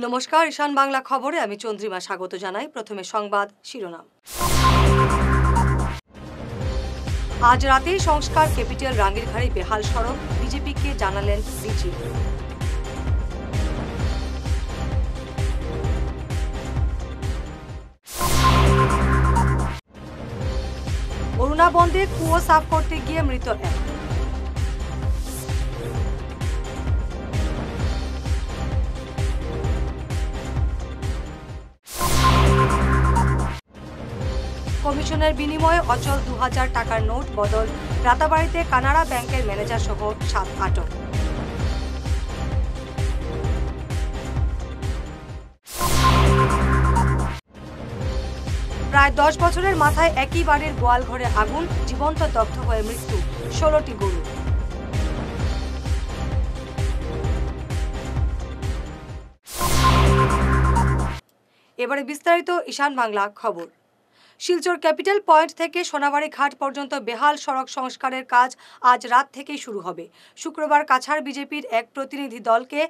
নমস্কার, ঈশান বাংলা খবরে আমি চন্দ্রিমা স্বাগত জানাই। প্রথমে সংবাদ শিরোনাম। আজ রাতেই সংস্কার ক্যাপিটাল রাঙ্গিরখাড়ি বেহাল সড়ক, বিজেপিকে জানালেন ডিজি। অরুণা বন্দে কুয়ো সাফ করতে গিয়ে মৃত এক। কমিশনের বিনিময়ে অচল 2000 টাকার নোট বদল, রাতাবাড়িতে কানাড়া ব্যাংকের ম্যানেজার সহ 7 আটক। প্রায় 10 বছরের মাথায় একই বাড়ির গোয়াল ঘরে আগুন, জীবন্ত দগ্ধ হয়ে মৃত্যু 16টি গরু। এবারে বিস্তারিত ঈশান বাংলা খবর। শিলচর ক্যাপিটাল পয়েন্ট থেকে সোনাবাড়ি ঘাট পর্যন্ত বেহাল সড়ক সংস্কারের কাজ আজ রাত থেকেই শুরু হবে। শুক্রবার কাছাড় বিজেপির এক প্রতিনিধি দলকে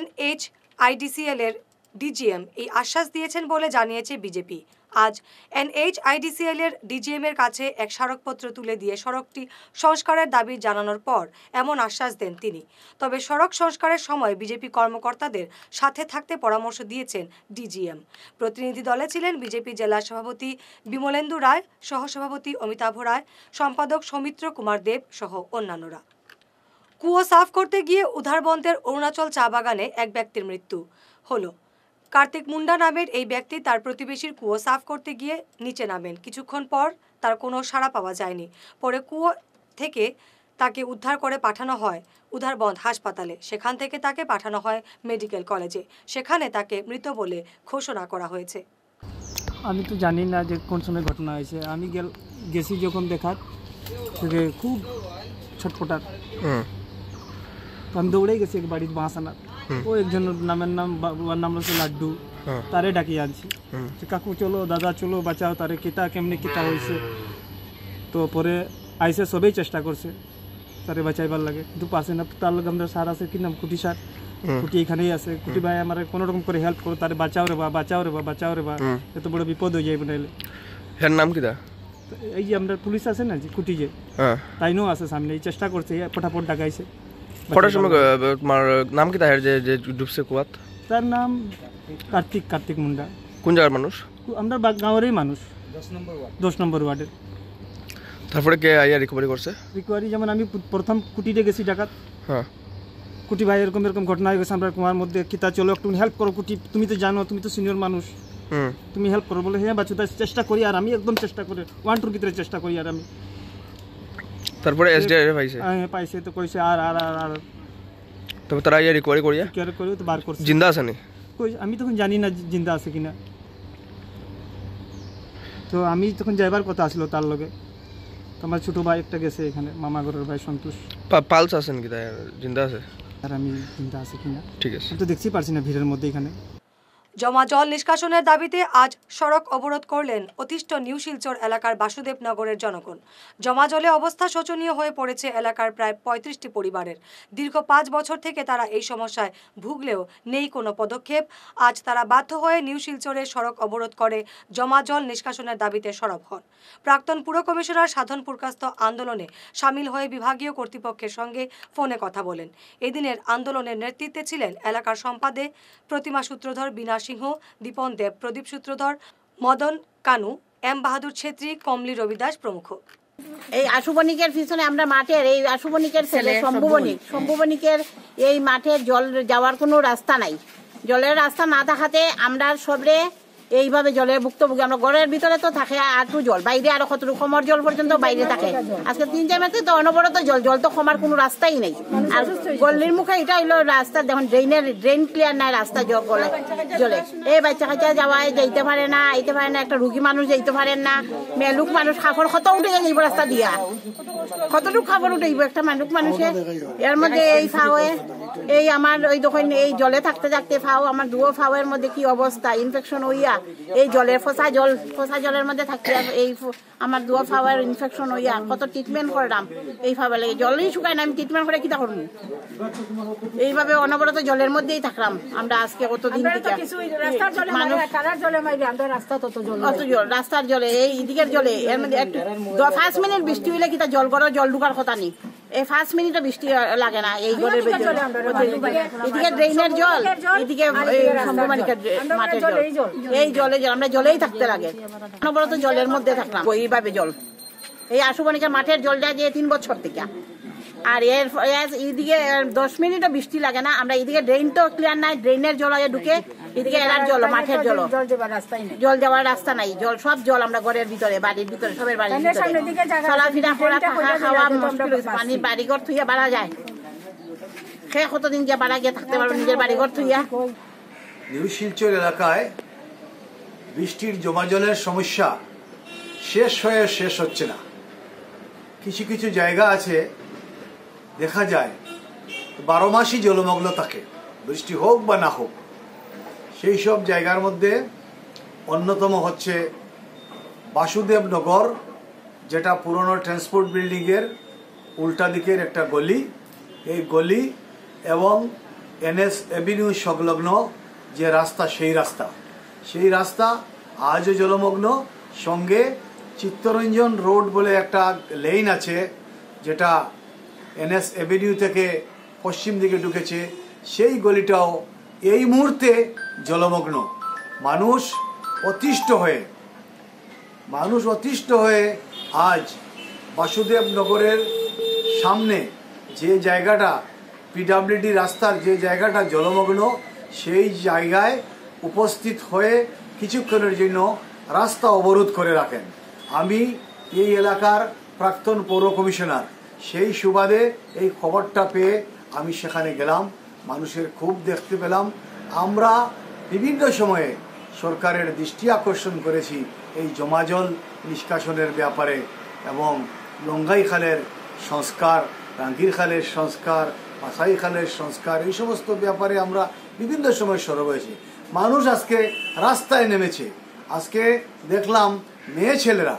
NHIDCL এর ডিজিএম এই আশ্বাস দিয়েছেন বলে জানিয়েছে বিজেপি। আজ NHIDCL এর ডিজিএম এর কাছে এক স্মারকপত্র তুলে দিয়ে সড়কটি সংস্কারের দাবি জানানোর পর এমন আশ্বাস দেন তিনি। তবে সড়ক সংস্কারের সময় বিজেপি কর্মকর্তাদের সাথে থাকতে পরামর্শ দিয়েছেন ডিজিএম। প্রতিনিধি দলে ছিলেন বিজেপি জেলা সভাপতি বিমলেন্দু রায়, সহসভাপতি অমিতাভ রায়, সম্পাদক সৌমিত্র কুমার দেব সহ অন্যান্যরা। কুয়ো সাফ করতে গিয়ে উধারবন্দের অরুণাচল চা বাগানে এক ব্যক্তির মৃত্যু হলো। কার্তিক মুন্ডা নামের এই ব্যক্তি তার প্রতিবেশীর কুয়ো সাফ করতে গিয়ে নিচে নামেন। কিছুক্ষণ পর তার কোনো সাড়া পাওয়া যায়নি। পরে কুয়ো থেকে তাকে উদ্ধার করে পাঠানো হয় উধারবন্দ হাসপাতালে। সেখান থেকে তাকে পাঠানো হয় মেডিকেল কলেজে। সেখানে তাকে মৃত বলে ঘোষণা করা হয়েছে। আমি তো জানি না যে কোন সময় ঘটনা হয়েছে। আমি গেছি যখন দেখার থেকে খুব ছটপটার, আমি দৌড়েই গেছি এক বাড়ির বাঁশ আনার। ও একজনের বাবার নাম হচ্ছে লাড্ডু, তারে ডাকিয়ে আনছি যে কাকু চলো, দাদা চলো, বাঁচাও তারে, কিতা কেমনি কিতা হয়েছে। তো পরে আইসে সবেই চেষ্টা করছে তারে বাঁচাইবার লাগে, কিন্তু পারছে না। তার লগে আমাদের সার আছে, কি নাম, কুটি সার, কুটি এখানেই আছে। কুটি ভাই আমার কোনো রকম করে হেল্প করো, তারে বাঁচাও রে বা, বাঁচাও রে বা, বাঁচাও রে বা, এত বড় বিপদ হয়ে যাইবে নাইলে। এর নাম কিতা? এই যে আমরা পুলিশ আছে না যে কুটি যে, তাইনও আছে সামনে, এই চেষ্টা করছে, ফটাফট ডাকাইছে। কটার সময় তোমার নাম কি তাহের যে ডুবছে কুয়াত? তার নাম কার্তিক মুন্ডা। কোন জায়গার মানুষ? আমরা গাঁওয়েরই মানুষ, 10 নম্বর ওয়ার্ডের। তারপরে কে আইয়া রিকভারি করছে? রিকভারি যেমন আমি প্রথম কুটিতে গেছি ডাকাত, কুটি ভাই এরকম ঘটনা হয়ে গেছে আমরা কুয়ার মধ্যে, কিতা চলো একটু হেল্প করো কুটি, তুমি তো জানো, তুমি তো সিনিয়র মানুষ, তুমি হেল্প করো বলে। হ্যাঁ বাচ্চু, চেষ্টা করি, আর আমি একদম চেষ্টা করি, 1-2 ভিতরে চেষ্টা করি। আর আমি তারপরে এসডিআই পাইছে তো কইছে আর আর আর তবে তারা ইয়া রিকভারি করিয়া তো বার করছে। জিন্দা আছে নি? আমি তখন জানি না জিন্দা আছে কিনা। তো আমি তখন যাইবার কথা আসলো তার লগে। তোমার ছোট ভাই একটা গেছে এখানে, মামা ঘরের ভাই সন্তোষ। পালস আছেন কি তাই জিন্দা আছে? আর আমি জিন্দা আছে কিনা ঠিক আছে, তো দেখছি পারছি না ভিড়ের মধ্যে এখানে। জমা জল নিষ্কাশনের দাবিতে আজ সড়ক অবরোধ করলেন অতিষ্ঠ নিউ শিলচর এলাকার বাসুদেবনগরের জনগণ। জমা জলে অবস্থা শোচনীয় হয়ে পড়েছে এলাকার প্রায় 35টি পরিবারের। দীর্ঘ 5 বছর থেকে তারা এই সমস্যায় ভুগলেও নেই কোনো পদক্ষেপ। আজ তারা বাধ্য হয়ে নিউ শিলচরের সড়ক অবরোধ করে জমা জল নিষ্কাশনের দাবিতে সরব হন। প্রাক্তন পুর কমিশনার সাধন পুরকাস্ত আন্দোলনে সামিল হয়ে বিভাগীয় কর্তৃপক্ষের সঙ্গে ফোনে কথা বলেন। এদিনের আন্দোলনের নেতৃত্বে ছিলেন এলাকার সম্পাদক প্রতিমা সূত্রধর, বিনা সিংহ, দীপন দেব, প্রদীপ সূত্রধর, মদন কানু, এম বাহাদুর ছেত্রী, কমলি রবিদাস প্রমুখ। এই আশুবণিকের পিছনে আমরা মাঠের, এই আশুবণিকের ছেলে শম্ভুবণিকের এই মাঠের জল যাওয়ার কোনো রাস্তা নাই। জলের রাস্তা না থাকাতে আমরা সবরে এইভাবে জলের ভুক্তভোগী। আমরা ঘরের ভিতরে তো থাকে আটু জল, বাইরে আরো কতটুকু কমর জল পর্যন্ত বাইরে থাকে। আজকে 3-4 মাসে তো অনবরত জল তো কমার কোনো রাস্তাই নেই। আর গল্লির মুখে এটা হইলো রাস্তা, দেখুন ড্রেন ক্লিয়ার নাই, রাস্তা জলে এই বাচ্চা কাচ্চা যাওয়ায় যাইতে পারে না, আইতে পারে না, একটা রুগী মানুষ যাইতে পারেন না, মেলুক মানুষ খাফর কত উঠে যাইব রাস্তা দিয়া, কতটুকু খাবার উঠেইব একটা মানুষের। এর মধ্যে এই খাওয়ে এই আমার ওই তখন এই জলে থাকতে থাকতে ফাও আমার দুও ফাওয়ের মধ্যে কি অবস্থা ইনফেকশন হইয়া এই জলের ফসা জলের মধ্যে থাকতে এই আমার দুও ফাওয়ের ইনফেকশন হইয়া কত ট্রিটমেন্ট করলাম এই ফাওয়া লাগে জলই শুকায় না আমি ট্রিটমেন্ট করে কিটা করবো এইভাবে অনবরত জলের মধ্যেই থাকলাম আমরা আজকে কতদিন থেকে রাস্তার জলে এই দিকের জলে এর মধ্যে 5 মিনিট বৃষ্টি হইলে কিটা জল করো জল ঢুকার কথা নেই এই 5 মিনিটও বৃষ্টি লাগে না এই ঘরের ভিতরে এদিকে ড্রেনের জল এদিকে শম্ভুমানিকের মাঠের জল এই জলে আমরা জলেই থাকতে লাগে অনবরত জলের মধ্যে থাকলাম এইভাবে জল এই আশুবনিকের মাঠের জলটা যে 3 বছর থেকে আর এর এইদিকে 10 মিনিটও বৃষ্টি লাগে না আমরা এইদিকে ড্রেন তো ক্লিয়ার নাই ড্রেনের জল ঢুকে এদিকে এরার জল মাঠের জল জল যাওয়ার রাস্তা নাই জল সব জল আমরা ঘরের ভিতরে বাড়ির ভিতরে সবের বাড়ির ভিতরে চলাফেরা করা থাকা খাওয়া মুশকিল হয়েছে পানি বাড়িঘর থুইয়া বাড়া যায় সে কতদিন গিয়ে বাড়া গিয়ে থাকতে পারবো নিজের বাড়িঘর থুইয়া নিউ শিলচর এলাকায় বৃষ্টির জমা জলের সমস্যা শেষ হচ্ছে না কিছু কিছু জায়গা আছে দেখা যায় 12 মাসই জলমগ্ন থাকে বৃষ্টি হোক বা না হোক সেই সব জায়গার মধ্যে অন্যতম হচ্ছে বাসুদেবনগর যেটা পুরনো ট্রান্সপোর্ট বিল্ডিংয়ের উল্টা দিকের একটা গলি এই গলি এবং NS এভিনিউ সংলগ্ন যে রাস্তা সেই রাস্তা আজও জলমগ্ন সঙ্গে চিত্তরঞ্জন রোড বলে একটা লেন আছে যেটা NS এভিনিউ থেকে পশ্চিম দিকে ঢুকেছে সেই গলিটাও এই মুহূর্তে জলমগ্ন মানুষ অতিষ্ঠ হয়ে আজ বাসুদেবনগরের সামনে যে জায়গাটা PWD রাস্তার যে জায়গাটা জলমগ্ন সেই জায়গায় উপস্থিত হয়ে কিছুক্ষণের জন্য রাস্তা অবরোধ করে রাখেন আমি এই এলাকার প্রাক্তন পৌর কমিশনার সেই সুবাদে এই খবরটা পেয়ে আমি সেখানে গেলাম মানুষের খুব দেখতে পেলাম আমরা বিভিন্ন সময়ে সরকারের দৃষ্টি আকর্ষণ করেছি এই জমাজল নিষ্কাশনের ব্যাপারে এবং লঙ্গাই খালের সংস্কার রাঙ্গির খালের সংস্কার পাসাই খালের সংস্কার এই সমস্ত ব্যাপারে আমরা বিভিন্ন সময় সরব হয়েছি মানুষ আজকে রাস্তায় নেমেছে আজকে দেখলাম মেয়ে ছেলেরা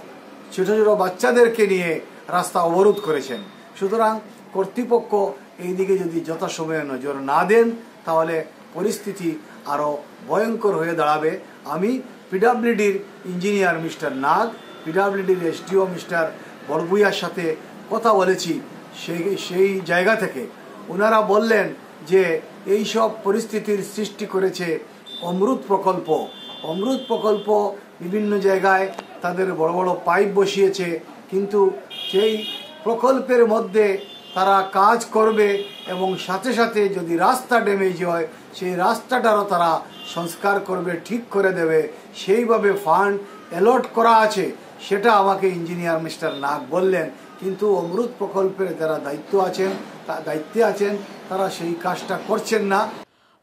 ছোট ছোট বাচ্চাদেরকে নিয়ে রাস্তা অবরোধ করেছেন সুতরাং কর্তৃপক্ষ এই দিকে যদি যথাসময়ে নজর না দেন তাহলে পরিস্থিতি আরও ভয়ঙ্কর হয়ে দাঁড়াবে আমি PWDর ইঞ্জিনিয়ার মিস্টার নাগ PWDর SDO মিস্টার বড়ভূঁইয়ার সাথে কথা বলেছি সেই জায়গা থেকে ওনারা বললেন যে এই সব পরিস্থিতির সৃষ্টি করেছে অমৃত প্রকল্প বিভিন্ন জায়গায় তাদের বড় বড় পাইপ বসিয়েছে কিন্তু সেই প্রকল্পের মধ্যে তারা কাজ করবে এবং সাথে সাথে যদি রাস্তা ড্যামেজ হয় সেই রাস্তাটারও তারা সংস্কার করবে ঠিক করে দেবে সেইভাবে ফান্ড অ্যালট করা আছে সেটা আমাকে ইঞ্জিনিয়ার মিস্টার নাগ বললেন কিন্তু অমৃত প্রকল্পের যারা দায়িত্বে আছেন তারা সেই কাজটা করছেন না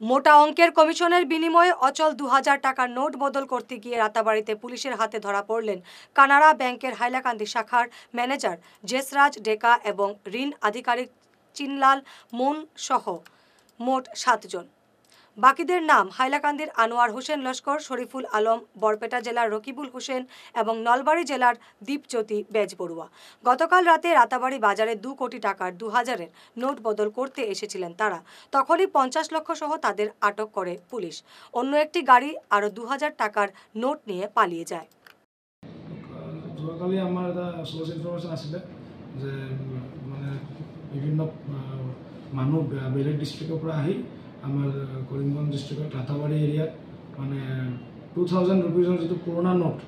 মোটা অঙ্কের কমিশনের বিনিময়ে অচল 2000 টাকার নোট বদল করতে গিয়ে রাতাবাড়িতে পুলিশের হাতে ধরা পড়লেন কানাড়া ব্যাংকের হাইলাকান্দি শাখার ম্যানেজার জেসরাজ ডেকা এবং ঋণ আধিকারিক চিনলাল মুন সহ মোট 7 জন বাকিদের নাম হাইলাকান্দির আনোয়ার হোসেন লস্কর শরীফুল আলম বরপেটা জেলার রকিবুল হোসেন এবং নলবাড়ী জেলার দীপজ্যোতি বেজবড়ুয়া গতকাল রাতে রাতাবাড়ি বাজারে 2 কোটি টাকার 2000-এর নোট বদল করতে এসেছিলেন তারা তখনই 50 লক্ষ সহ তাদের আটক করে পুলিশ অন্য একটি গাড়ি আরও 2000 টাকার নোট নিয়ে পালিয়ে যায় যোৱাকালি আমাৰ এটা সোর্স ইনফরমেশন আছিল যে মানে বিভিন্ন মানুহ বেলেগ ডিস্ট্রিক্টৰ পৰা আহি আমাৰ কৰিমগঞ্জ ডিস্ট্রিক্টৰ ৰাতাবাড়ী এৰিয়াত মানে 2000 रुपीजৰ যিটো পুৰণা নোট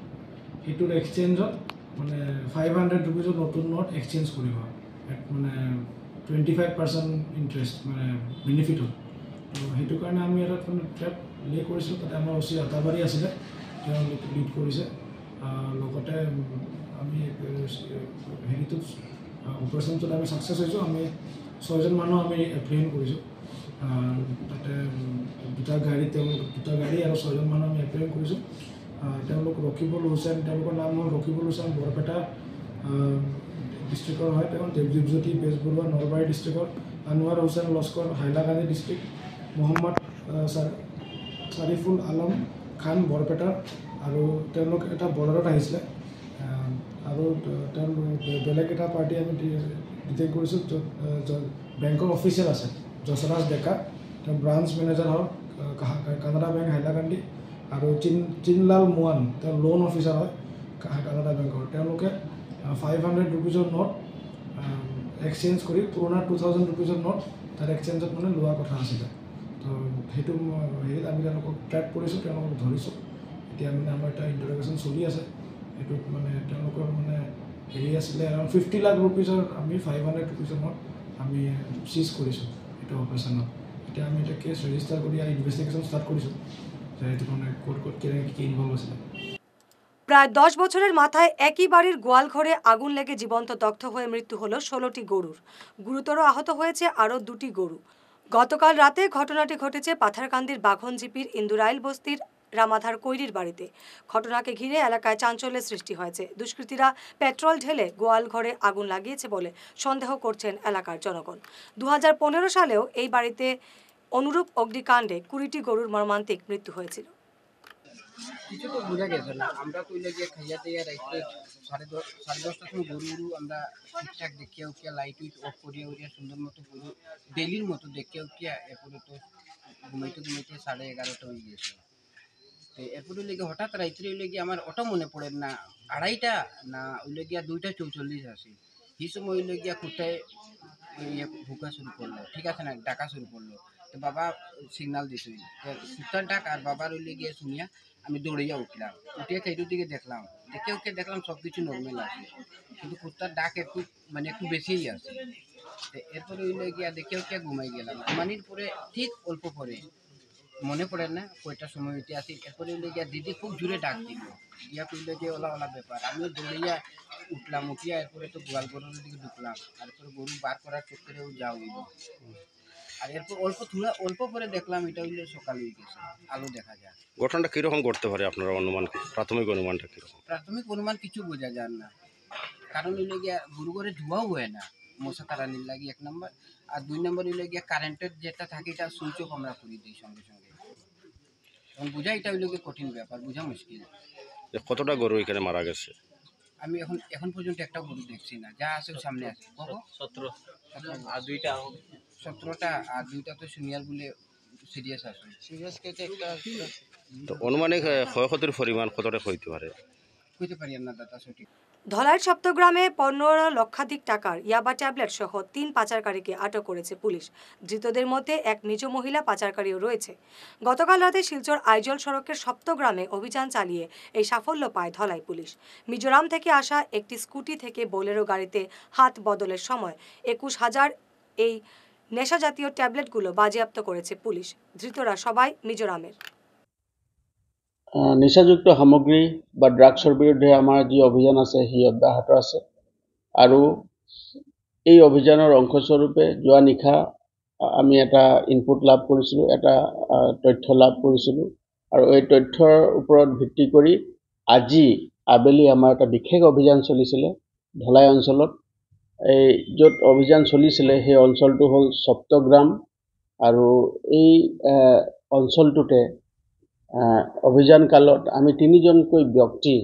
সেইটোৰ এক্সচেঞ্জত মানে 500 रुपीजৰ নতুন নোট এক্সচেঞ্জ কৰিব মানে 25% ইন্টারেস্ট মানে বেনিফিট হয় তো সেইটো কাৰণে আমি এটা ট্ৰেপ লে কৰিছিলোঁ তাতে আমাৰ ওচি ৰাতাবাড়ী আছিলে তেওঁ লিড কৰিছে লগতে আমি হেৰিটো অপাৰেশ্যনটোত আমি সাকসেস হৈছোঁ আমি 6জন মানুহ আমি এপ্ৰিহেণ্ড কৰিছোঁ তাতে দুটা গাড়ী আৰু 6জন মানুহ আমি এপ্ৰিহেণ্ড কৰিছোঁ তেওঁলোক ৰকিবুল হুছেইন তেওঁলোকৰ নাম হ'ল ৰকিবুল হুছেইন বৰপেটা ডিষ্ট্ৰিক্টৰ হয় তেওঁ দীপজ্যোতি বেজবৰুৱা নলবাৰী ডিষ্ট্ৰিক্টৰ আনোয়ার হোসেন লস্কর হাইলাকান্দি ডিষ্ট্ৰিক্ট, মোহাম্মদ চাৰিফুল আলম খান বৰপেটাৰ, আৰু তেওঁলোক এটা বৰ্ডাৰত আহিছিলে। আৰু বেলেগ এটা পাৰ্টি আমি ডিটেক্ট কৰিছোঁ য'ত বেংকৰ অফিচিয়েল আছে যশৰাজ ডেকা, তেওঁ ব্ৰাঞ্চ মেনেজাৰ হয় কানাডা বেংক হাইলাকান্দি, আৰু চিনলাল মোৱান তেওঁ লোন অফিচাৰ হয় কানাডা বেংকৰ। তেওঁলোকে 500 ৰুপিজৰ নোট এক্সচেঞ্জ কৰি পুৰণা 2000 ৰুপিজৰ নোট তাৰ এক্সচেঞ্জত মানে লোৱা কথা আছিলে। তো সেইটো হেৰিত আমি তেওঁলোকক ট্ৰেক কৰিছোঁ, তেওঁলোকক ধৰিছোঁ। এতিয়া মানে আমাৰ এটা ইণ্টাৰগেশ্যন চলি আছে। এইটোত মানে তেওঁলোকৰ মানে হেৰি আছিলে এৰাউণ্ড 50 লাখ ৰুপিজৰ আমি 500 ৰুপিজৰ নোট আমি চিজ কৰিছোঁ এইটো অপাৰেশ্যনত। এতিয়া আমি এটা কেছ ৰেজিষ্টাৰ কৰি ইনভেষ্টিগেশ্যন ষ্টাৰ্ট কৰিছোঁ যে এইটো মানে ক'ত কেনেকৈ কি ইনভলভ আছিলে। প্রায় 10 বছরের মাথায় একই বাড়ির গোয়াল ঘরে আগুন লেগে জীবন্ত দগ্ধ হয়ে মৃত্যু হলো 16টি গরুর। গুরুতর আহত হয়েছে আরও 2টি গরু। গতকাল রাতে ঘটনাটি ঘটেছে পাথারকান্দির বাঘনজিপির ইন্দুরাইল বস্তির রামাধার কৈরির বাড়িতে। ঘটনাকে ঘিরে এলাকায় চাঞ্চল্যের সৃষ্টি হয়েছে। দুষ্কৃতীরা পেট্রোল ঢেলে গোয়াল ঘরে আগুন লাগিয়েছে বলে সন্দেহ করছেন এলাকার জনগণ। 2015 সালেও এই বাড়িতে অনুরূপ অগ্নিকাণ্ডে 20টি গরুর মর্মান্তিক মৃত্যু হয়েছিল। কিছু তো বোঝা গেছে না। আমরা কইলে গিয়ে খাইয়া দিয়ে রাইতে 10:30টার সময় গরু আমরা ঠিকঠাক দেখিয়া উঠিয়া লাইট উইট অফ করিয়া উঠিয়া সুন্দর মতো গরু ডেইলির মতো দেখিয়া উঠিয়া এরপরে তো ঘুমাইতে 11:30 হয়ে গেছে। তো এরপরে লেগে হঠাৎ রাইতে লেগে আমার ওটা মনে পড়ে না 2:30 না ওইলে গিয়া 2:44 আছে। এই সময় ওইলে গিয়া কোথায় ভুকা শুরু করলো, ঠিক আছে না, ডাকা শুরু করলো। তো বাবা সিগনাল দিছে, কুত্তার ডাক আর বাবার ওইলে গিয়ে শুনিয়া আমি দৌড়িয়া উঠলাম। উঠিয়া সেইটার দিকে দেখলাম, দেখলাম সব কিছু নর্মাল আছে, কিন্তু কুত্তার ডাক একটু বেশিই আছে। এরপরে ওইলে গিয়া দেখে ঘুমাই গেলাম। ঘুমানির পরে ঠিক অল্প পরে মনে পড়ে না কয়টার সময় উঠে আসি। এরপরে ওইলে গিয়া দিদি খুব জোরে ডাক দিল, দিয়া কইলে যে ওলা ব্যাপার। আমিও দৌড়িয়া উঠলাম, উঠিয়া এরপরে তো গোয়াল গরুর দিকে ঢুকলাম। আর এরপরে গরু বার করার চক্করেও যাও হইল। আর এরপর অল্প পরে দেখলাম এটা হইলে সকাল হয়ে গেছে, আলো দেখা যায়। ঘটনাটা কিরকম করতে পারে আপনার অনুমান, প্রাথমিক অনুমানটা কিরকম? প্রাথমিক অনুমান কিছু বোঝা যায় না, কারণ হইলে গিয়া গরু ঘরে ধোঁয়াও হয় না মশা তাড়ানির লাগে 1 নম্বর। আর 2 নম্বর হইলে গিয়া কারেন্টের যেটা থাকে এটা সুইচ অফ আমরা করে দিই সঙ্গে সঙ্গে। এখন বোঝা এটা হইলে গিয়ে কঠিন ব্যাপার, বোঝা মুশকিল। কতটা গরু এখানে মারা গেছে? আমি এখন পর্যন্ত একটা গরু দেখছি না, যা আছে সামনে আছে 17 আর 17টা আর 2টা তো সিনিয়র বলে সিরিয়াস আছে। সিরিয়াস কেটে একটা তো অনুমানিক ক্ষয়ক্ষতির পরিমাণ কতটা হইতে পারে? কইতে পারি না দাদা সঠিক। ধলাইর সপ্তগ্রামে 15 লক্ষাধিক টাকার ইয়াবা ট্যাবলেট সহ 3 পাচারকারীকে আটক করেছে পুলিশ। ধৃতদের মধ্যে এক নিজ মহিলা পাচারকারীও রয়েছে। গতকাল রাতে শিলচর আইজল সড়কের সপ্তগ্রামে অভিযান চালিয়ে এই সাফল্য পায় ধলাই পুলিশ। মিজোরাম থেকে আসা একটি স্কুটি থেকে বোলেরো গাড়িতে হাত বদলের সময় 21,000 এই নেশাজাতীয় ট্যাবলেটগুলো বাজেয়াপ্ত করেছে পুলিশ। ধৃতরা সবাই মিজোরামের। নিচাযুক্ত সামগ্ৰী বা ড্ৰাগছৰ বিৰুদ্ধে আমাৰ যি অভিযান আছে সি অব্যাহত আছে, আৰু এই অভিযানৰ অংশস্বৰূপে যোৱা নিশা আমি এটা ইনপুট লাভ কৰিছিলোঁ, এটা তথ্য লাভ কৰিছিলোঁ, আৰু এই তথ্যৰ ওপৰত ভিত্তি কৰি আজি আবেলি আমাৰ এটা বিশেষ অভিযান চলিছিলে ধলাই অঞ্চলত। এই য'ত অভিযান চলিছিলে সেই অঞ্চলটো হ'ল সপ্তগ্ৰাম, আৰু এই অঞ্চলটোতে অভিযান কালত আমি 3জনকৈ ব্যক্তি,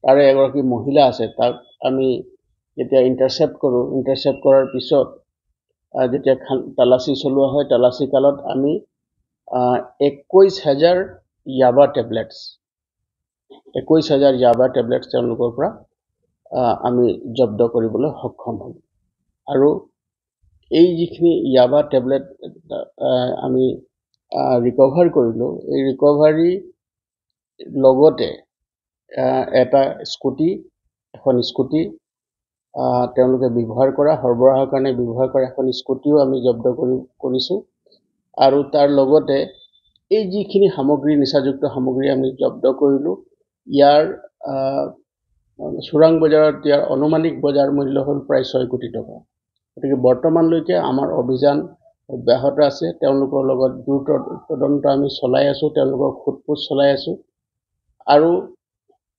তাৰে এগৰাকী মহিলা আছে, তাক আমি যেতিয়া ইণ্টাৰচেপ্ট কৰোঁ, ইণ্টাৰচেপ্ট কৰাৰ পিছত যেতিয়া তালাচী চলোৱা হয়, তালাচী কালত আমি 21,000 ইয়াবা টেবলেটছ তেওঁলোকৰ পৰা আমি জব্দ কৰিবলৈ সক্ষম হ'ম। আৰু এই যিখিনি ইয়াবা টেবলেট আমি ৰিকভাৰ কৰিলোঁ, এই ৰিকভাৰী লগতে এটা স্কুটি, এখন স্কুটি তেওঁলোকে ব্যৱহাৰ কৰা, সৰবৰাহৰ কাৰণে ব্যৱহাৰ কৰা এখন স্কুটিও আমি জব্দ কৰিছোঁ। আৰু তাৰ লগতে এই যিখিনি সামগ্ৰী, নিচাযুক্ত সামগ্ৰী আমি জব্দ কৰিলোঁ, ইয়াৰ চোৰাং বজাৰত ইয়াৰ অনুমানিক বজাৰ মূল্য হ'ল প্ৰায় 6 কোটি টকা। গতিকে বৰ্তমানলৈকে আমাৰ অভিযান অব্যাহত আছে। তেওঁলোকৰ লগত দ্ৰুত তদন্ত আমি চলাই আছোঁ, তেওঁলোকৰ সোধপোছ চলাই আছোঁ। আৰু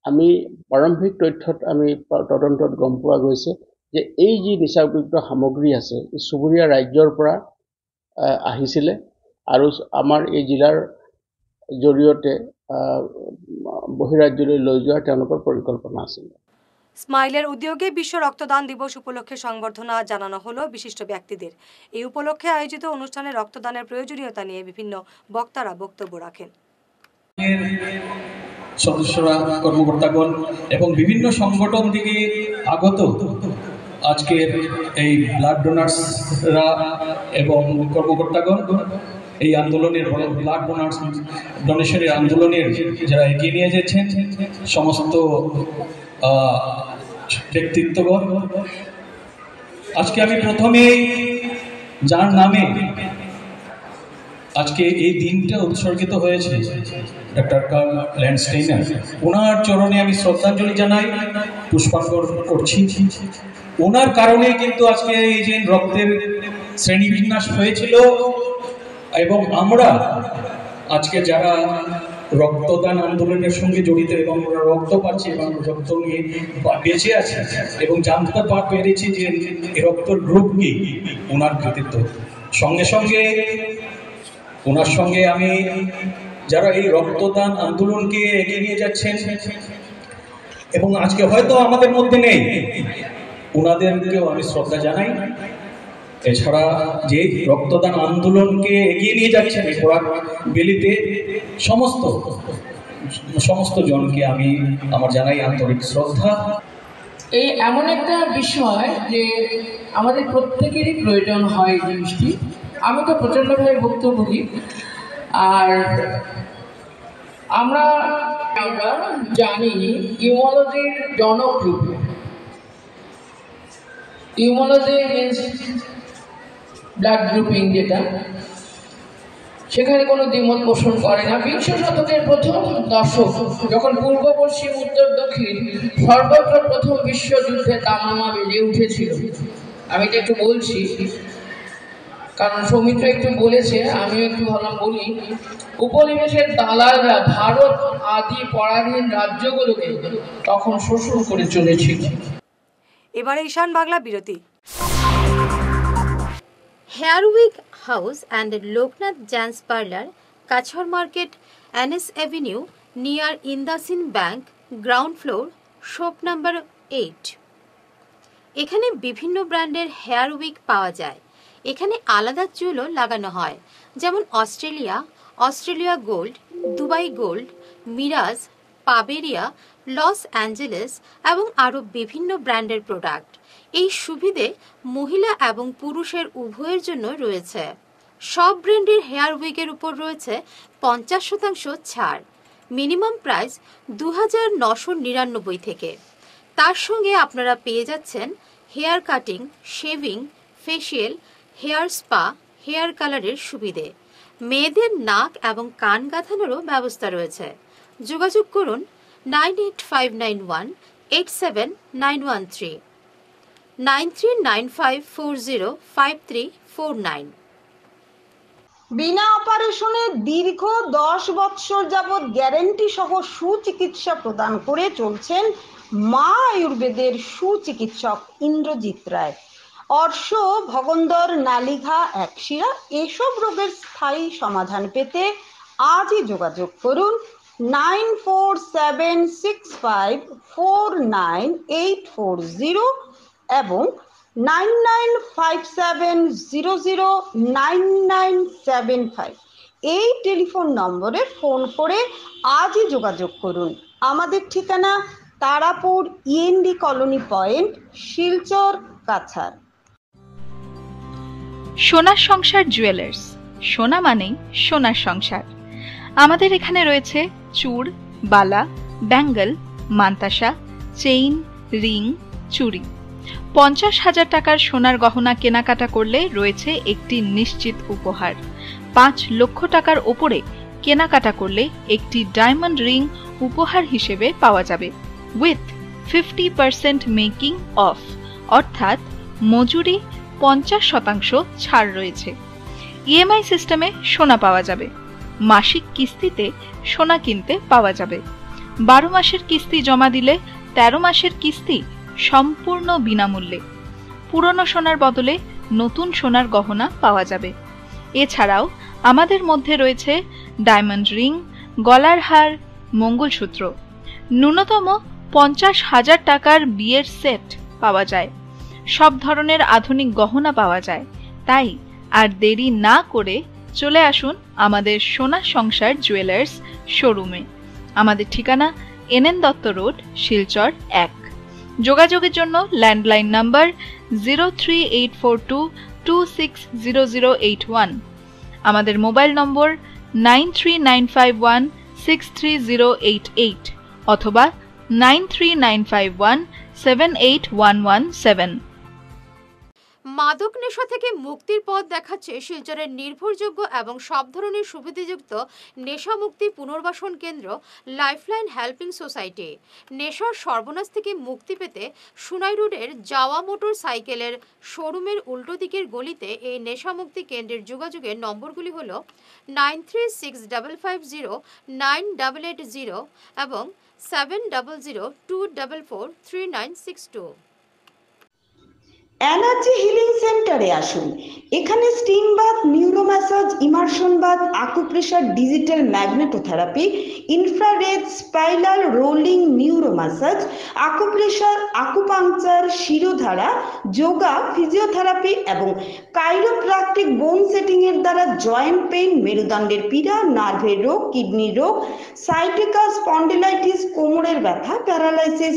আমি প্ৰাৰম্ভিক তথ্যত আমি তদন্তত গম পোৱা গৈছে যে এই যি নিচাযুক্ত সামগ্ৰী আছে এই চুবুৰীয়া ৰাজ্যৰ পৰা আহিছিলে আৰু আমাৰ এই জিলাৰ জৰিয়তে বহিৰাজ্যলৈ লৈ যোৱাৰ তেওঁলোকৰ পৰিকল্পনা আছিল। স্মাইলের উদ্যোগে বিশ্ব রক্তদান দিবস উপলক্ষে সংবর্ধনা জানানো হলো বিশিষ্ট ব্যক্তিদের। এই উপলক্ষে আয়োজিত অনুষ্ঠানে রক্তদানের প্রয়োজনীয়তা নিয়ে বিভিন্ন বক্তারা বক্তব্য রাখেন। সদস্যরা, কর্মকর্তাগণ এবং বিভিন্ন সংগঠন থেকে আগত আজকের এই ব্লাড ডোনার্সরা এবং কর্মকর্তাগণ এই আন্দোলনের ব্লাড ডোনেশনের আন্দোলনের যারা এগিয়ে নিয়ে যাচ্ছেন সমস্ত ব্যক্তিত্বগণ, আজকে আমি প্রথমেই যার নামে আজকে এই দিনটা উৎসর্গিত হয়েছে ডক্টর কার্ল ল্যান্ডস্টেইনার, ওনার চরণে আমি শ্রদ্ধাঞ্জলি জানাই, পুষ্পার্ঘ্য করছি। ওনার কারণে কিন্তু আজকে এই যে রক্তের শ্রেণীবিন্যাস হয়েছিল এবং আমরা আজকে যারা রক্তদান আন্দোলনের সঙ্গে জড়িত এবং ওরা রক্ত পাচ্ছে এবং রক্ত নিয়ে বেঁচে আছে এবং জানতে পেরেছি যে রক্তের গ্রুপ কি, ওনার কৃতিত্ব। সঙ্গে সঙ্গে ওনার সঙ্গে আমি যারা এই রক্তদান আন্দোলনকে এগিয়ে নিয়ে যাচ্ছেন এবং আজকে হয়তো আমাদের মধ্যে নেই, ওনাদেরকেও আমি শ্রদ্ধা জানাই। এছাড়া যে রক্তদান আন্দোলনকে এগিয়ে নিয়ে যাচ্ছেন পরাগ বেলিতে সমস্ত জনকে আমি আমার জানাই আন্তরিক শ্রদ্ধা। এই এমন একটা বিষয় যে আমাদের প্রত্যেকেরই প্রয়োজন হয় এই জিনিসটি। আমি তো প্রচণ্ডভাবে বক্তব্য দিই। আর আমরা জানি ইউমোলজির জনক রূপে, ইউমোলজি মিনস ব্লাড গ্রুপিং, যেটা সেখানে কোনো দ্বিমত পোষণ করে না। বিংশ শতকের প্রথম দশক যখন পূর্ব পশ্চিম উত্তর দক্ষিণ সর্বত্র প্রথম বিশ্বযুদ্ধে দামামা বেজে উঠেছিল, আমি তো একটু বলছি কারণ সৌমিত্র একটু বলেছে, আমিও একটু ভাবলাম বলি। উপনিবেশের দালালরা ভারত আদি পরাধীন রাজ্যগুলোকে তখন শোষণ করে চলেছিল। এবারে ঈশান বাংলা বিরতি। Hair wig house and Loknath gents parlour, কাছর market, NS Avenue, near IndusInd bank, ground floor, shop number 8। এখানে বিভিন্ন ব্র্যান্ডের হেয়ার উইক পাওয়া যায়। এখানে আলাদা চুলও লাগানো হয়, যেমন অস্ট্রেলিয়া গোল্ড, দুবাই গোল্ড, মিরাজ, পাবেরিয়া, লস অ্যাঞ্জেলেস এবং আরও বিভিন্ন ব্র্যান্ডের প্রোডাক্ট। এই সুবিধে মহিলা এবং পুরুষের উভয়ের জন্য রয়েছে। সব ব্র্যান্ডের হেয়ার উইকের উপর রয়েছে 50% ছাড়। মিনিমাম প্রাইস 2999 থেকে। তার সঙ্গে আপনারা পেয়ে যাচ্ছেন hair cutting, shaving, facial, hair spa, hair কালারের সুবিধে। মেয়েদের নাক এবং কান গাঁথানোরও ব্যবস্থা রয়েছে। যোগাযোগ করুন 9859187913, 9395405349। বিনা অপারেশনে দীর্ঘ 10 বৎসর যাবৎ গ্যারেন্টি সহ সুচিকিৎসা প্রদান করে চলছেন মা আয়ুর্বেদের সুচিকিৎসক ইন্দ্রজিৎ রায়। অর্শ, ভগন্দর, নালিঘা, একশিরা এসব রোগের স্থায়ী সমাধান পেতে আজই যোগাযোগ করুন 9476549840 এবং 9957009975 এই টেলিফোন নম্বরে ফোন করে আজই যোগাযোগ করুন। আমাদের ঠিকানা Tarapur END colony point, Silchar, Cachar. সোনার সংসার জুয়েলার্স, সোনা মানেই সোনার সংসার। আমাদের এখানে রয়েছে চূড়, বালা, ব্যাঙ্গল, মান্তাসা, চেইন, রিং, চুড়ি। 50,000 টাকার সোনার গহনা কেনাকাটা করলে রয়েছে একটি নিশ্চিত উপহার। 5 লক্ষ টাকার ওপরে কেনাকাটা করলে একটি ডায়মন্ড রিং উপহার হিসেবে পাওয়া যাবে উইথ 50% মেকিং অফ, অর্থাৎ মজুরি 50% ছাড় রয়েছে। EMI সিস্টেমে সোনা পাওয়া যাবে। মাসিক কিস্তিতে সোনা কিনতে পাওয়া যাবে। 12 মাসের কিস্তি জমা দিলে 13 মাসের কিস্তি সম্পূর্ণ বিনামূল্যে। পুরনো সোনার বদলে নতুন সোনার গহনা পাওয়া যাবে। এছাড়াও আমাদের মধ্যে রয়েছে ডায়মন্ড রিং, গলার হার, মঙ্গলসূত্র। ন্যূনতম 50,000 টাকার বিয়ের সেট পাওয়া যায়। সব ধরনের আধুনিক গহনা পাওয়া যায়। তাই আর দেরি না করে চলে আসুন আমাদের সোনা সংসার জুয়েলার্স শোরুমে। আমাদের ঠিকানা NN দত্ত রোড, শিলচর 1। যোগাযোগের জন্য ল্যান্ডলাইন নাম্বার 038422600081, আমাদের মোবাইল নম্বর 9395163088 অথবা 9395178117। মাদক নেশা থেকে মুক্তির পথ দেখাচ্ছে শিলচরের নির্ভরযোগ্য এবং সব ধরনের সুবিধাযুক্ত নেশা মুক্তি পুনর্বাসন কেন্দ্র লাইফলাইন হেল্পিং সোসাইটি। নেশার সর্বনাশ থেকে মুক্তি পেতে সুনাই রোডের যাওয়া মোটর সাইকেলের শোরুমের উল্টো দিকের গলিতে এই নেশা মুক্তি কেন্দ্রের যোগাযোগের নম্বরগুলি হল 9365509880 এবং 7002443962। এনার্জি হিলিং সেন্টারে আসুন। এখানে steam bath, neuro massage, immersion bath, acupressure, digital magnetotherapy, infrared, spiral, rolling, neuro massage, acupressure, acupuncture, shirodhara, yoga, physiotherapy এবং কাইরোপ্র্যাকটিক বোন সেটিং এর দ্বারা জয়েন্ট পেইন, মেরুদণ্ডের পীড়া, নার্ভের রোগ, কিডনির রোগ, সাইটিকা, স্পন্ডিলাইটিস, কোমরের ব্যথা, প্যারালাইসিস,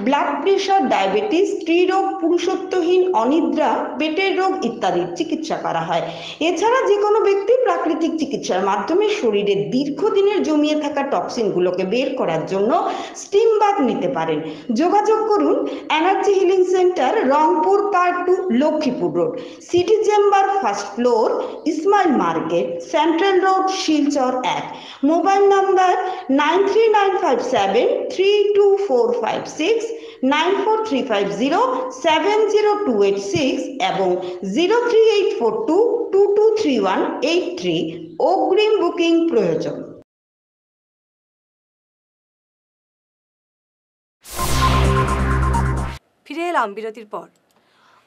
ব্লাড প্রেশার, ডায়াবেটিস, স্ত্রীরোগ, পুরুষত্বহীন, অনিদ্রা, পেটের রোগ ইত্যাদির চিকিৎসা করা হয়। এছাড়া যে কোনো ব্যক্তি প্রাকৃতিক চিকিৎসার মাধ্যমে শরীরে দীর্ঘদিনের জমিয়ে থাকা টক্সিনগুলোকে বের করার জন্য স্টিম বাথ নিতে পারেন। যোগাযোগ করুন energy healing centre, Rangpur part 2, Lakshmipur road, city chamber, first floor, Ismail market, central road, Silchar 1। Mobile number 9395732456, 9435070286 এবং 03842223183। অগ্রিম বুকিং প্রয়োজন। ফিরে এলাম বিরতির পর।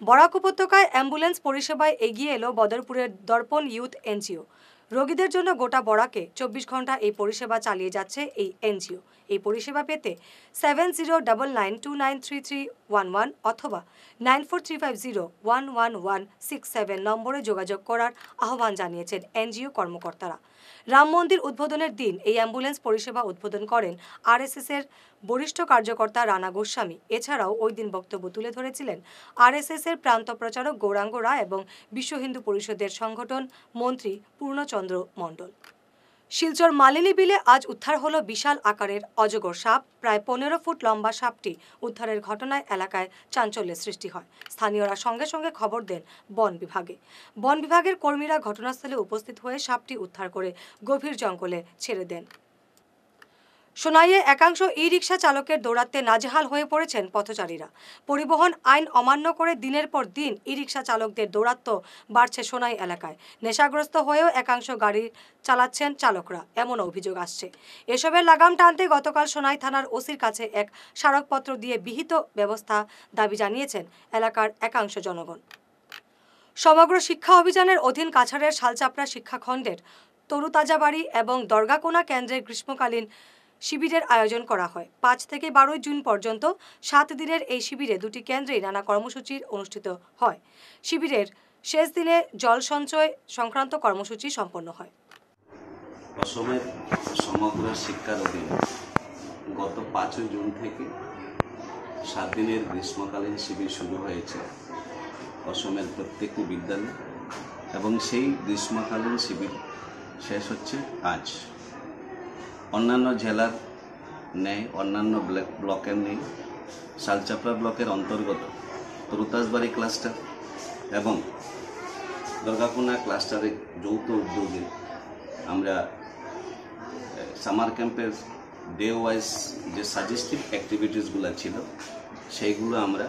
বরাক উপত্যকায় অ্যাম্বুলেন্স পরিষেবায় এগিয়ে এলো বদরপুরের দর্পণ ইউথ এনজিও। রোগীদের জন্য গোটা বরাকে 24 ঘন্টা এই পরিষেবা চালিয়ে যাচ্ছে এই এনজিও। এই পরিষেবা পেতে 7099293311 অথবা 9435011167 নম্বরে যোগাযোগ করার আহ্বান জানিয়েছেন এনজিও কর্মকর্তারা। রাম মন্দির উদ্বোধনের দিন এই অ্যাম্বুলেন্স পরিষেবা উদ্বোধন করেন আরএসএস এর বরিষ্ঠ কার্যকর্তা রানা গোস্বামী। এছাড়াও ওই দিন বক্তব্য তুলে ধরেছিলেন আরএসএস এর প্রান্ত প্রচারক গৌরাঙ্গ রায় এবং বিশ্ব হিন্দু পরিষদের সংগঠন মন্ত্রী পূর্ণচন্দ্র মণ্ডল। শিলচর মালিনী বিলে আজ উদ্ধার হলো বিশাল আকারের অজগর সাপ। প্রায় 15 ফুট লম্বা সাপটি উদ্ধারের ঘটনায় এলাকায় চাঞ্চল্যের সৃষ্টি হয়। স্থানীয়রা সঙ্গে সঙ্গে খবর দেন বন বিভাগে। বন বিভাগের কর্মীরা ঘটনাস্থলে উপস্থিত হয়ে সাপটি উদ্ধার করে গভীর জঙ্গলে ছেড়ে দেন। সোনাইয়ে একাংশ ই রিক্সা চালকের দৌরাত্মে নাজেহাল হয়ে পড়েছেন পথচারীরা। পরিবহন আইন অমান্য করে দিনের পর দিন ই রিক্সা চালকদের দৌরাত্ম্য বাড়ছে সোনাই এলাকায়। নেশাগ্রস্ত হয়েও একাংশ গাড়ি চালাচ্ছেন চালকরা, এমন অভিযোগ আসছে। এসবের লাগাম টানতে গতকাল সোনাই থানার ওসির কাছে এক স্মারকপত্র দিয়ে বিহিত ব্যবস্থা দাবি জানিয়েছেন এলাকার একাংশ জনগণ। সমগ্র শিক্ষা অভিযানের অধীন কাছাড়ের শালচাপড়া শিক্ষাখণ্ডের তরুতাজাবাড়ি এবং দরগাকোনা কেন্দ্রে গ্রীষ্মকালীন শিবিরের আয়োজন করা হয়। 5 থেকে 12 জুন পর্যন্ত 7 দিনের এই শিবিরে দুটি কেন্দ্রেই নানা কর্মসূচি অনুষ্ঠিত হয়। শিবিরের শেষ দিনে জল সঞ্চয় সংক্রান্ত কর্মসূচি সম্পন্ন হয়। অসমের সমগ্র শিক্ষার অধীনে গত 5 জুন থেকে 7 দিনের গ্রীষ্মকালীন শিবির শুরু হয়েছে অসমের প্রত্যেকটি বিদ্যালয় এবং সেই গ্রীষ্মকালীন শিবির শেষ হচ্ছে আজ। অন্যান্য জেলার নেই, অন্যান্য ব্লকের নেই, শালচাপড়া ব্লকের অন্তর্গত তরুতাজবাড়ি ক্লাস্টার এবং দরগাকোনা ক্লাস্টারের যৌথ উদ্যোগে আমরা সামার ক্যাম্পের ডে ওয়াইজ যে সাজেস্টিভ অ্যাক্টিভিটিসগুলো ছিল সেইগুলো আমরা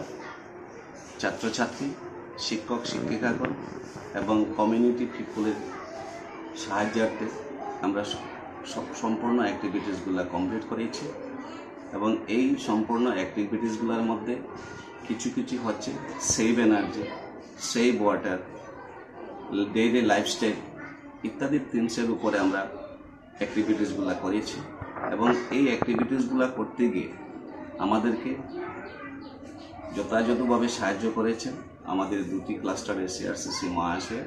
ছাত্রছাত্রী, শিক্ষক শিক্ষিকাগণ এবং কমিউনিটি পিপলের সাহায্যার্থে আমরা সম্পূর্ণ অ্যাক্টিভিটিসগুলো কমপ্লিট করেছি এবং এই সম্পূর্ণ অ্যাক্টিভিটিসগুলোর মধ্যে কিছু কিছু হচ্ছে save energy, save water, daily lifestyle ইত্যাদি থিমসের উপরে আমরা অ্যাক্টিভিটিসগুলো করেছি। এবং এই অ্যাক্টিভিটিসগুলো করতে গিয়ে আমাদেরকে যথাযথভাবে সাহায্য করেছেন আমাদের দুটি ক্লাস্টারের সিআরসিসি মহাশয়।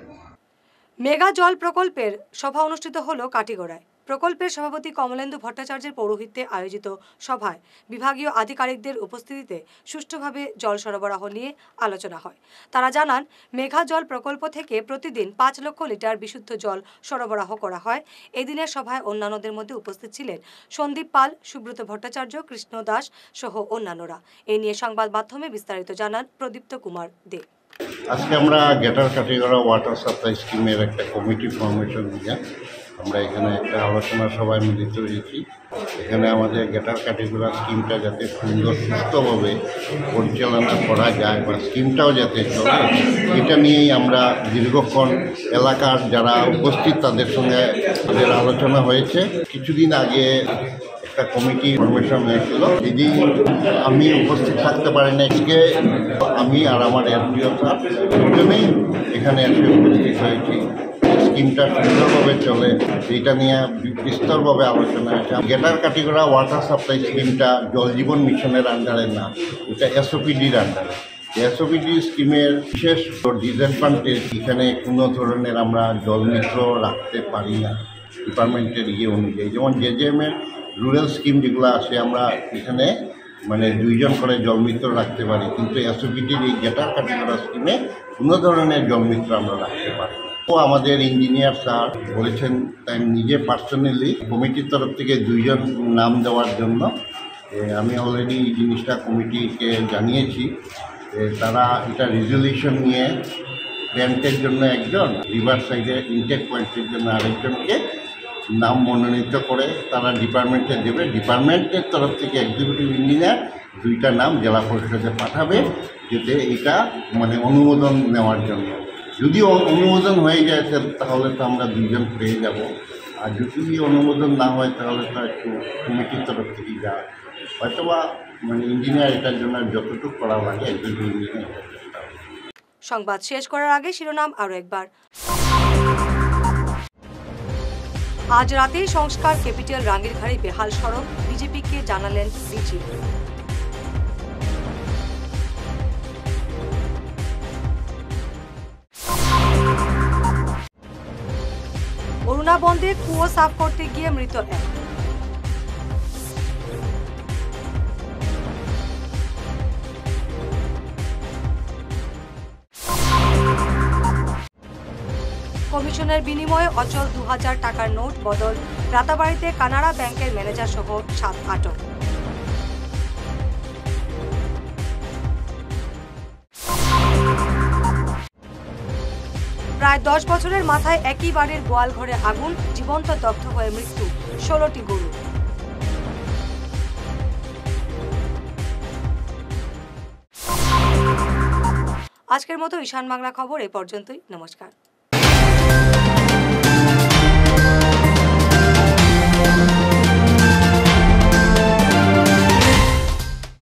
মেগা জল প্রকল্পের সভা অনুষ্ঠিত হলো কাটিগড়ায়। প্রকল্পের সভাপতি কমলেন্দু ভট্টাচার্যের পৌরোহিত্যে আয়োজিত সভায় বিভাগীয় আধিকারিকদের উপস্থিতিতে সুষ্ঠুভাবে জল সরবরাহ নিয়ে আলোচনা হয়। তারা জানান, মেঘা জল প্রকল্প থেকে প্রতিদিন 5 লক্ষ লিটার বিশুদ্ধ জল সরবরাহ করা হয়। এদিনের সভায় অন্যান্যদের মধ্যে উপস্থিত ছিলেন সন্দীপ পাল, সুব্রত ভট্টাচার্য, কৃষ্ণ দাস সহ অন্যান্যরা। এই নিয়ে সংবাদ মাধ্যমে বিস্তারিত জানান প্রদীপ্ত কুমার দে। আজকে আমরা গেটার কাটিগড়া ওয়াটার সাপ্লাই স্কিমের একটা কমিটি ফর্মেশন নিয়ে আমরা এখানে একটা আলোচনা সভায় মিলিত হয়েছি। এখানে আমাদের গেটার কাটিগড়া স্কিমটা যাতে সুন্দর সুস্থভাবে পরিচালনা করা যায় বা স্কিমটাও যাতে চলে, এটা নিয়েই আমরা দীর্ঘক্ষণ এলাকার যারা উপস্থিত তাদের সঙ্গে তাদের আলোচনা হয়েছে। কিছুদিন আগে একটা কমিটি ফর্মেশন হয়েছিল, যেদিন আমি উপস্থিত থাকতে পারি না। আজকে আমি আর আমার এসডিও স্যার দুজনেই এখানে এসে উপস্থিত হয়েছি। স্কিমটা সুন্দরভাবে চলে এটা নিয়ে বিস্তরভাবে আলোচনা হয়েছে। গেটার কাটিগড়া ওয়াটার সাপ্লাই স্কিমটা জল জীবন মিশনের আন্ডারে না, এটা এসওপিডির আন্ডারে। এসওপিডি স্কিমের বিশেষ ডিসঅ্যাডভান্টেজ, এখানে কোনো ধরনের আমরা জলমিত্র রাখতে পারি না ডিপার্টমেন্টের অনুযায়ী। যেমন জেজেএমের রুরাল স্কিম যেগুলো আছে আমরা এখানে মানে 2 জন করে জলমিত্র রাখতে পারি, কিন্তু এসওপিডির এই গেটার কাটিগড়া স্কিমে কোনো ধরনের জলমিত্র আমরা রাখতে পারি। তো আমাদের ইঞ্জিনিয়ার স্যার বলেছেন, তাই নিজে পার্সোনালি কমিটির তরফ থেকে 2 জন নাম দেওয়ার জন্য। আমি অলরেডি এই জিনিসটা কমিটিকে জানিয়েছি। তারা এটা রেজলিউশন নিয়ে প্ল্যান্টের জন্য একজন, রিভার সাইডে ইনটেক পয়েন্টের জন্য আরেকজনকে নাম মনোনীত করে তারা ডিপার্টমেন্টে দেবে। ডিপার্টমেন্টের তরফ থেকে এক্সিকিউটিভ ইঞ্জিনিয়ার 2টা নাম জেলা পরিষদে পাঠাবে, যাতে এটা মানে অনুমোদন নেওয়ার জন্য। যদি অনুমোদন হয়ে যায় তাহলে তো আমরা 2 জন পেয়ে যাব, আর যদি অনুমোদন না হয় তাহলে তো একটু কমিটির তরফ থেকে যা হয়তো বা মানে ইঞ্জিনিয়ার এটার জন্য যতটুকু করা লাগে এক্সিকিউটিভ ইঞ্জিনিয়ার। সংবাদ শেষ করার আগে শিরোনাম আরও একবার। আজ রাতেই সংস্কার ক্যাপিটাল রাঙ্গিরখাড়ি বেহাল সড়ক, বিজেপিকে জানালেন ডিজি। অরুণা বন্দে কুয়ো সাফ করতে গিয়ে মৃত এক। কমিশনের বিনিময়ে অচল 2000 টাকার নোট বদল, রাতাবাড়িতে কানাড়া ব্যাংকের ম্যানেজার সহ 7 আটক। প্রায় 10 বছরের মাথায় একই বাড়ির গোয়াল ঘরে আগুন, জীবন্ত দগ্ধ হয়ে মৃত্যু 16টি গরু। আজকের মতো ঈশান বাংলা খবর এ পর্যন্তই। নমস্কার।